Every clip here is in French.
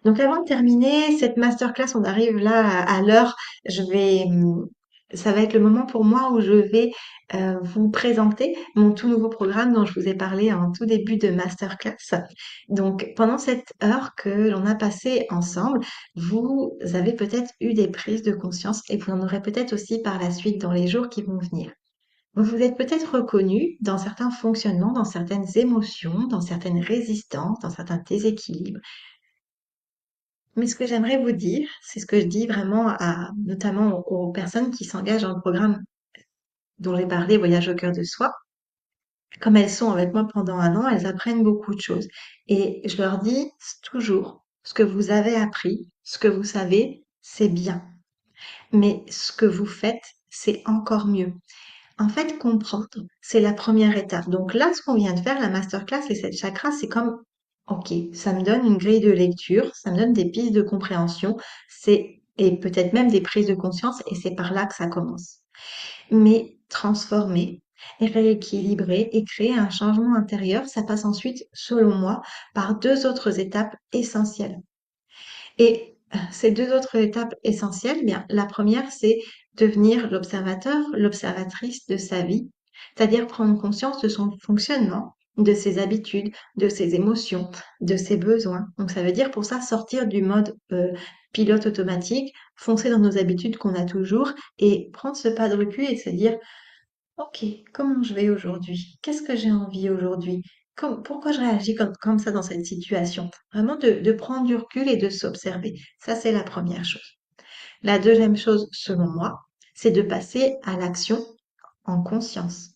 Donc avant de terminer cette masterclass, on arrive là à l'heure. Je vais, ça va être le moment pour moi où je vais vous présenter mon tout nouveau programme dont je vous ai parlé en tout début de masterclass. Donc pendant cette heure que l'on a passée ensemble, vous avez peut-être eu des prises de conscience et vous en aurez peut-être aussi par la suite dans les jours qui vont venir. Vous vous êtes peut-être reconnu dans certains fonctionnements, dans certaines émotions, dans certaines résistances, dans certains déséquilibres. Mais ce que j'aimerais vous dire, c'est ce que je dis vraiment à, notamment aux personnes qui s'engagent dans le programme dont j'ai parlé, Voyage au cœur de soi. Comme elles sont avec moi pendant un an, elles apprennent beaucoup de choses. Et je leur dis toujours, ce que vous avez appris, ce que vous savez, c'est bien. Mais ce que vous faites, c'est encore mieux. En fait, comprendre, c'est la première étape. Donc là, ce qu'on vient de faire, la masterclass et cette chakra, c'est comme, ok, ça me donne une grille de lecture, ça me donne des pistes de compréhension, et peut-être même des prises de conscience, et c'est par là que ça commence. Mais transformer, et rééquilibrer et créer un changement intérieur, ça passe ensuite, selon moi, par deux autres étapes essentielles. Et ces deux autres étapes essentielles, bien, la première, c'est devenir l'observateur, l'observatrice de sa vie, c'est-à-dire prendre conscience de son fonctionnement, de ses habitudes, de ses émotions, de ses besoins. Donc ça veut dire pour ça sortir du mode pilote automatique, foncer dans nos habitudes qu'on a toujours et prendre ce pas de recul et se dire OK, comment je vais aujourd'hui? Qu'est-ce que j'ai envie aujourd'hui? Pourquoi je réagis comme ça dans cette situation? Vraiment de prendre du recul et de s'observer. Ça, c'est la première chose. La deuxième chose, selon moi, c'est de passer à l'action en conscience.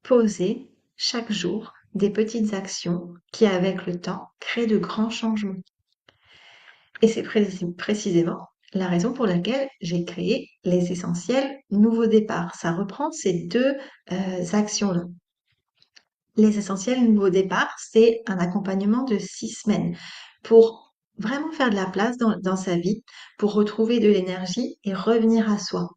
Poser chaque jour des petites actions qui, avec le temps, créent de grands changements. Et c'est précisément la raison pour laquelle j'ai créé les essentiels nouveaux départs. Ça reprend ces deux actions-là. Les essentiels nouveaux départs, c'est un accompagnement de 6 semaines pour vraiment faire de la place dans sa vie, pour retrouver de l'énergie et revenir à soi.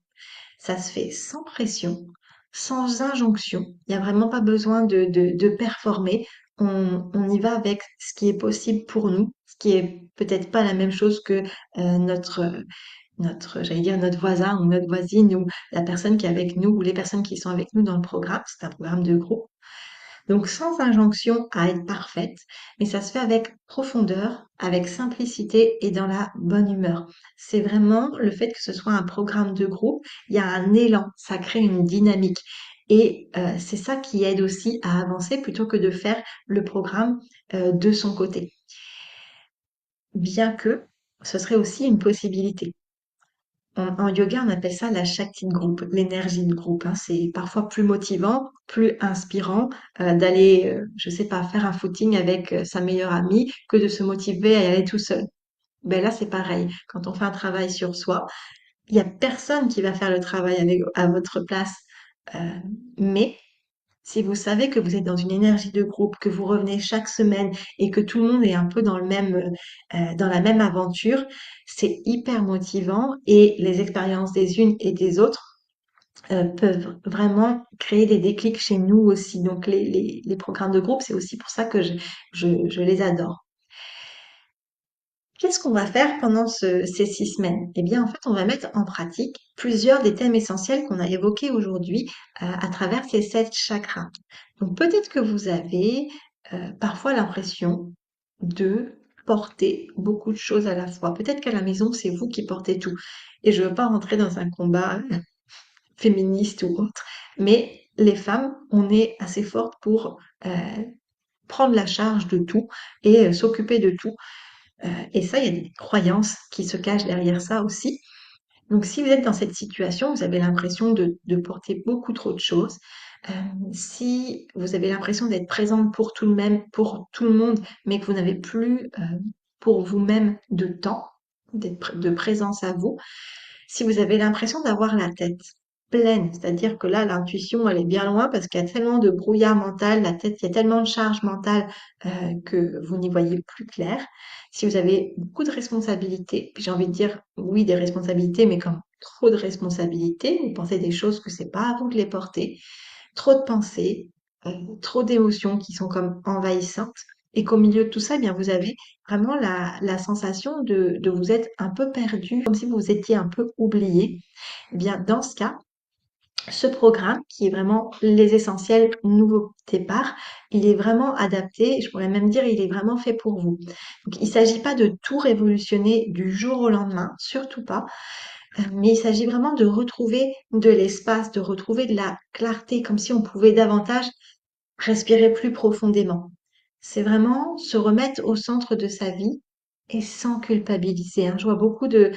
Ça se fait sans pression, sans injonction. Il n'y a vraiment pas besoin de performer. On y va avec ce qui est possible pour nous, ce qui est peut-être pas la même chose que j'allais dire notre voisin ou notre voisine ou la personne qui est avec nous ou les personnes qui sont avec nous dans le programme. C'est un programme de groupe. Donc sans injonction à être parfaite, mais ça se fait avec profondeur, avec simplicité et dans la bonne humeur. C'est vraiment le fait que ce soit un programme de groupe, il y a un élan, ça crée une dynamique. Et c'est ça qui aide aussi à avancer plutôt que de faire le programme de son côté. Bien que ce serait aussi une possibilité. En yoga, on appelle ça la Shakti de groupe, l'énergie de groupe, hein. C'est parfois plus motivant, plus inspirant d'aller, je sais pas, faire un footing avec sa meilleure amie que de se motiver à y aller tout seul. Ben là, c'est pareil. Quand on fait un travail sur soi, il y a personne qui va faire le travail à votre place. Euh, mais si vous savez que vous êtes dans une énergie de groupe, que vous revenez chaque semaine et que tout le monde est un peu dans la même aventure, c'est hyper motivant et les expériences des unes et des autres peuvent vraiment créer des déclics chez nous aussi. Donc les programmes de groupe, c'est aussi pour ça que je les adore. Qu'est-ce qu'on va faire pendant ces 6 semaines? Eh bien, en fait, on va mettre en pratique plusieurs des thèmes essentiels qu'on a évoqués aujourd'hui à travers ces 7 chakras. Donc, peut-être que vous avez parfois l'impression de porter beaucoup de choses à la fois. Peut-être qu'à la maison, c'est vous qui portez tout. Et je ne veux pas rentrer dans un combat féministe ou autre, mais les femmes, on est assez fortes pour prendre la charge de tout et s'occuper de tout. Et ça, il y a des croyances qui se cachent derrière ça aussi. Donc, si vous êtes dans cette situation, vous avez l'impression de porter beaucoup trop de choses. Euh, si vous avez l'impression d'être présente pour pour tout le monde, mais que vous n'avez plus pour vous-même de temps, de présence à vous, si vous avez l'impression d'avoir la tête pleine, c'est-à-dire que là, l'intuition, elle est bien loin parce qu'il y a tellement de brouillard mental, la tête, il y a tellement de charge mentale que vous n'y voyez plus clair. Si vous avez beaucoup de responsabilités, puis j'ai envie de dire, oui, des responsabilités, mais comme trop de responsabilités, vous pensez des choses que c'est pas à vous de les porter, trop de pensées, trop d'émotions qui sont comme envahissantes, et qu'au milieu de tout ça, eh bien, vous avez vraiment la sensation de vous être un peu perdu, comme si vous étiez un peu oublié, eh bien, dans ce cas, ce programme, qui est vraiment les essentiels nouveau départ, il est vraiment adapté, je pourrais même dire, il est vraiment fait pour vous. Donc, il ne s'agit pas de tout révolutionner du jour au lendemain, surtout pas, mais il s'agit vraiment de retrouver de l'espace, de retrouver de la clarté, comme si on pouvait davantage respirer plus profondément. C'est vraiment se remettre au centre de sa vie et sans culpabiliser, hein. Je vois beaucoup de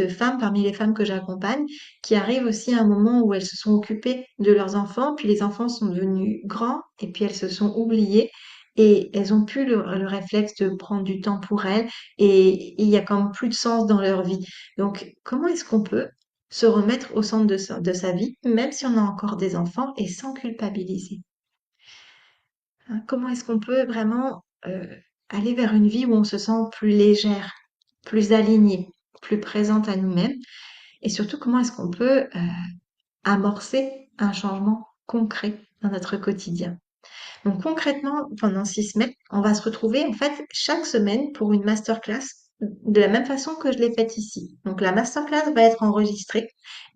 femmes, parmi les femmes que j'accompagne, qui arrivent aussi à un moment où elles se sont occupées de leurs enfants, puis les enfants sont devenus grands, et puis elles se sont oubliées, et elles ont plus le réflexe de prendre du temps pour elles, et il y a comme plus de sens dans leur vie. Donc, comment est-ce qu'on peut se remettre au centre de sa vie, même si on a encore des enfants, et sans culpabiliser? Hein, comment est-ce qu'on peut vraiment aller vers une vie où on se sent plus légère, plus alignée, plus présente à nous-mêmes? Et surtout, comment est-ce qu'on peut amorcer un changement concret dans notre quotidien? Donc concrètement, pendant 6 semaines, on va se retrouver en fait chaque semaine pour une masterclass de la même façon que je l'ai faite ici. Donc la masterclass va être enregistrée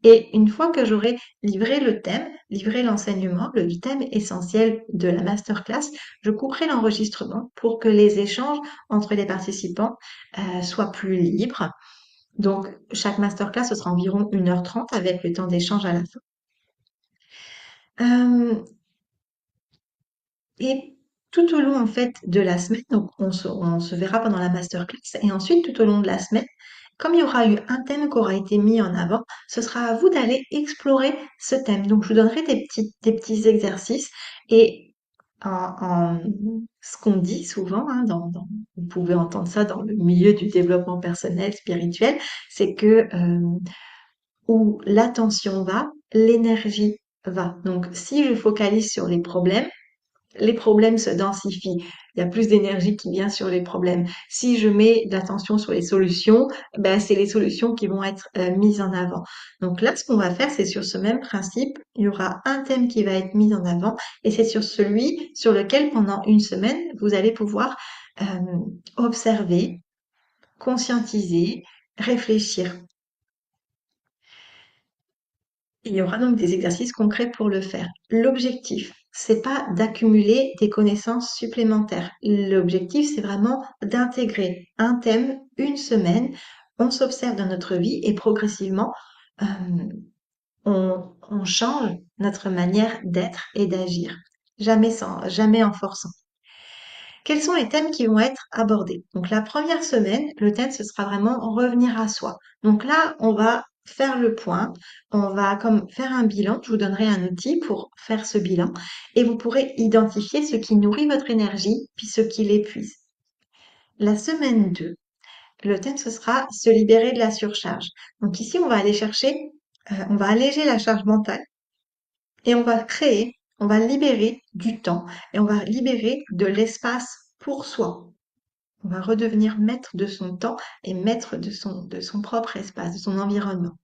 et une fois que j'aurai livré le thème, livré l'enseignement, le thème essentiel de la masterclass, je couperai l'enregistrement pour que les échanges entre les participants soient plus libres. Donc chaque masterclass, ce sera environ 1h30 avec le temps d'échange à la fin. Euh, Et tout au long, en fait, de la semaine, donc on se verra pendant la masterclass, et ensuite, tout au long de la semaine, comme il y aura eu un thème qui aura été mis en avant, ce sera à vous d'aller explorer ce thème. Donc, je vous donnerai des petits exercices, et ce qu'on dit souvent, hein, vous pouvez entendre ça dans le milieu du développement personnel, spirituel, c'est que où l'attention va, l'énergie va. Donc, si je focalise sur les problèmes se densifient. Il y a plus d'énergie qui vient sur les problèmes. Si je mets de l'attention sur les solutions, ben, c'est les solutions qui vont être mises en avant. Donc là, ce qu'on va faire, c'est sur ce même principe, il y aura un thème qui va être mis en avant et c'est sur celui sur lequel, pendant une semaine, vous allez pouvoir euh, observer, conscientiser, réfléchir. Il y aura donc des exercices concrets pour le faire. L'objectif, c'est pas d'accumuler des connaissances supplémentaires. L'objectif, c'est vraiment d'intégrer un thème, une semaine. On s'observe dans notre vie et progressivement, euh, on change notre manière d'être et d'agir. Jamais en forçant. Quels sont les thèmes qui vont être abordés? Donc la première semaine, le thème, ce sera vraiment revenir à soi. Donc là, on va faire le point, on va comme faire un bilan. Je vous donnerai un outil pour faire ce bilan et vous pourrez identifier ce qui nourrit votre énergie puis ce qui l'épuise. La semaine 2, le thème, ce sera se libérer de la surcharge. Donc ici, on va aller chercher, on va alléger la charge mentale et on va libérer du temps et on va libérer de l'espace pour soi. On va redevenir maître de son temps et maître de son propre espace, de son environnement.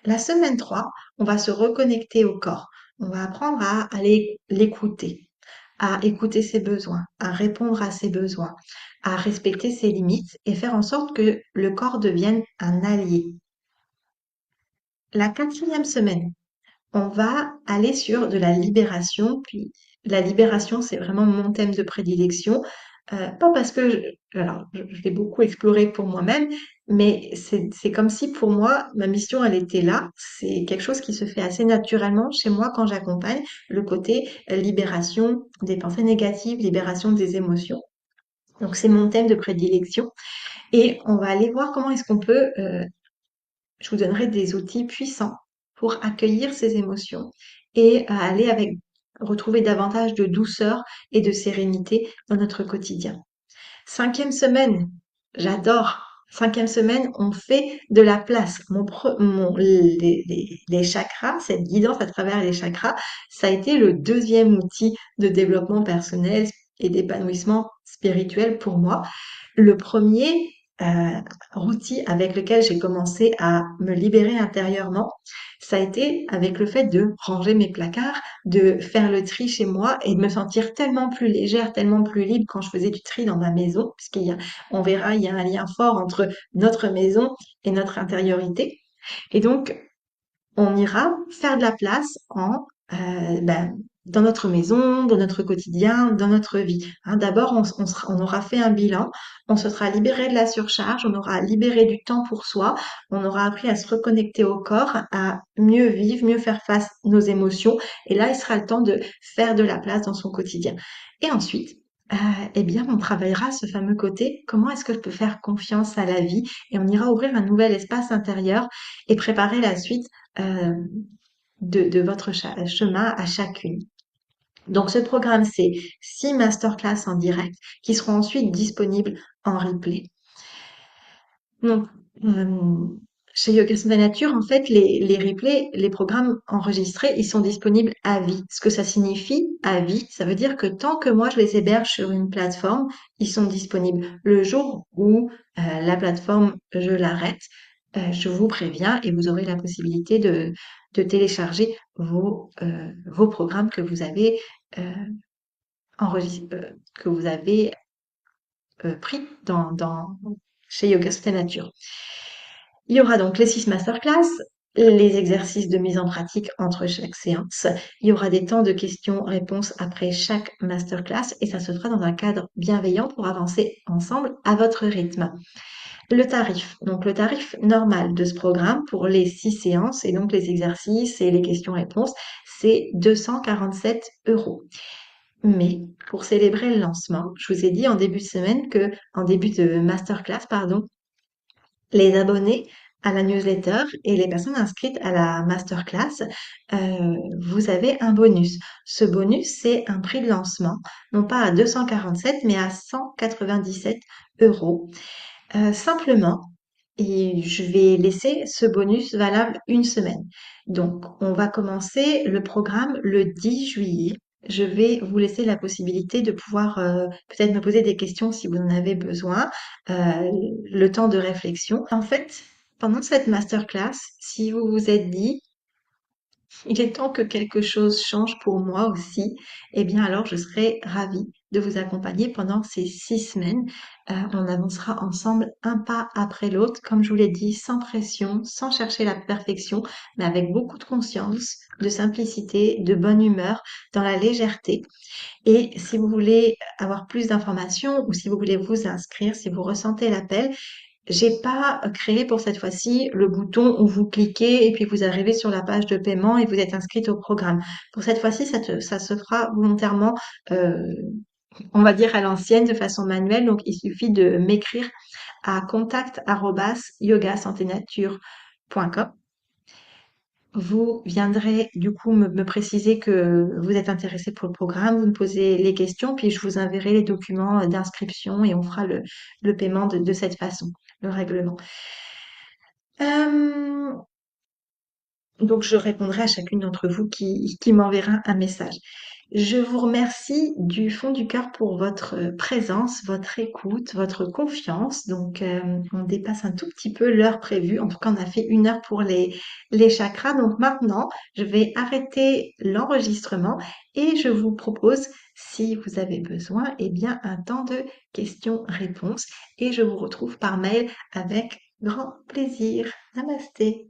La semaine 3, on va se reconnecter au corps. On va apprendre à aller l'écouter, à écouter ses besoins, à répondre à ses besoins, à respecter ses limites et faire en sorte que le corps devienne un allié. La 4e semaine, on va aller sur de la libération, puis la libération, c'est vraiment mon thème de prédilection. Pas parce que alors, je l'ai beaucoup exploré pour moi-même, mais c'est comme si pour moi, ma mission, elle était là. C'est quelque chose qui se fait assez naturellement chez moi quand j'accompagne le côté libération des pensées négatives, libération des émotions. Donc, c'est mon thème de prédilection. Et on va aller voir comment est-ce qu'on peut je vous donnerai des outils puissants pour accueillir ces émotions et retrouver davantage de douceur et de sérénité dans notre quotidien. 5e semaine, j'adore. 5e semaine, on fait de la place. Les chakras, cette guidance à travers les chakras, ça a été le 2e outil de développement personnel et d'épanouissement spirituel pour moi. Le premier, euh, outil avec lequel j'ai commencé à me libérer intérieurement, ça a été avec le fait de ranger mes placards, de faire le tri chez moi et de me sentir tellement plus légère, tellement plus libre quand je faisais du tri dans ma maison, on verra, il y a un lien fort entre notre maison et notre intériorité. Et donc, on ira faire de la place dans notre maison, dans notre quotidien, dans notre vie. Hein, d'abord, on aura fait un bilan, on se sera libéré de la surcharge, on aura libéré du temps pour soi, on aura appris à se reconnecter au corps, à mieux vivre, mieux faire face à nos émotions. Et là, il sera le temps de faire de la place dans son quotidien. Et ensuite, euh, eh bien, on travaillera ce fameux côté, comment est-ce que je peux faire confiance à la vie? Et on ira ouvrir un nouvel espace intérieur et préparer la suite euh, de votre chemin à chacune. Donc ce programme, c'est 6 masterclass en direct qui seront ensuite disponibles en replay. Donc, euh, chez Yoga Santa Nature, en fait, les replays, les programmes enregistrés, ils sont disponibles à vie. Ce que ça signifie, à vie, ça veut dire que tant que moi je les héberge sur une plateforme, ils sont disponibles. Le jour où la plateforme, je l'arrête, je vous préviens et vous aurez la possibilité de télécharger vos programmes que vous avez que vous avez pris chez Yoga Santa Nature. Il y aura donc les 6 masterclass, les exercices de mise en pratique entre chaque séance. Il y aura des temps de questions-réponses après chaque masterclass et ça se fera dans un cadre bienveillant pour avancer ensemble à votre rythme. Le tarif, donc le tarif normal de ce programme pour les 6 séances et donc les exercices et les questions-réponses, c'est 247 €. Mais pour célébrer le lancement, je vous ai dit en début de masterclass, pardon, les abonnés à la newsletter et les personnes inscrites à la masterclass, vous avez un bonus. Ce bonus, c'est un prix de lancement, non pas à 247, mais à 197 €. Simplement, et je vais laisser ce bonus valable une semaine. Donc, on va commencer le programme le 10 juillet. Je vais vous laisser la possibilité de pouvoir peut-être me poser des questions si vous en avez besoin, le temps de réflexion. En fait, pendant cette masterclass, si vous vous êtes dit, il est temps que quelque chose change pour moi aussi, eh bien alors je serai ravie de vous accompagner pendant ces 6 semaines. On avancera ensemble un pas après l'autre, comme je vous l'ai dit, sans pression, sans chercher la perfection, mais avec beaucoup de conscience, de simplicité, de bonne humeur, dans la légèreté. Et si vous voulez avoir plus d'informations ou si vous voulez vous inscrire, si vous ressentez l'appel, j'ai pas créé pour cette fois-ci le bouton où vous cliquez et puis vous arrivez sur la page de paiement et vous êtes inscrite au programme. Pour cette fois-ci, ça se fera volontairement, euh, on va dire à l'ancienne, de façon manuelle. Donc, il suffit de m'écrire à contact@yogasanténature.com. Vous viendrez du coup me préciser que vous êtes intéressé pour le programme, vous me posez les questions, puis je vous enverrai les documents d'inscription et on fera le paiement de cette façon, le règlement. Euh, donc, je répondrai à chacune d'entre vous qui m'enverra un message. Je vous remercie du fond du cœur pour votre présence, votre écoute, votre confiance. Donc, on dépasse un tout petit peu l'heure prévue. En tout cas, on a fait 1 heure pour les chakras. Donc maintenant, je vais arrêter l'enregistrement et je vous propose, si vous avez besoin, eh bien, un temps de questions-réponses. Et je vous retrouve par mail avec grand plaisir. Namasté.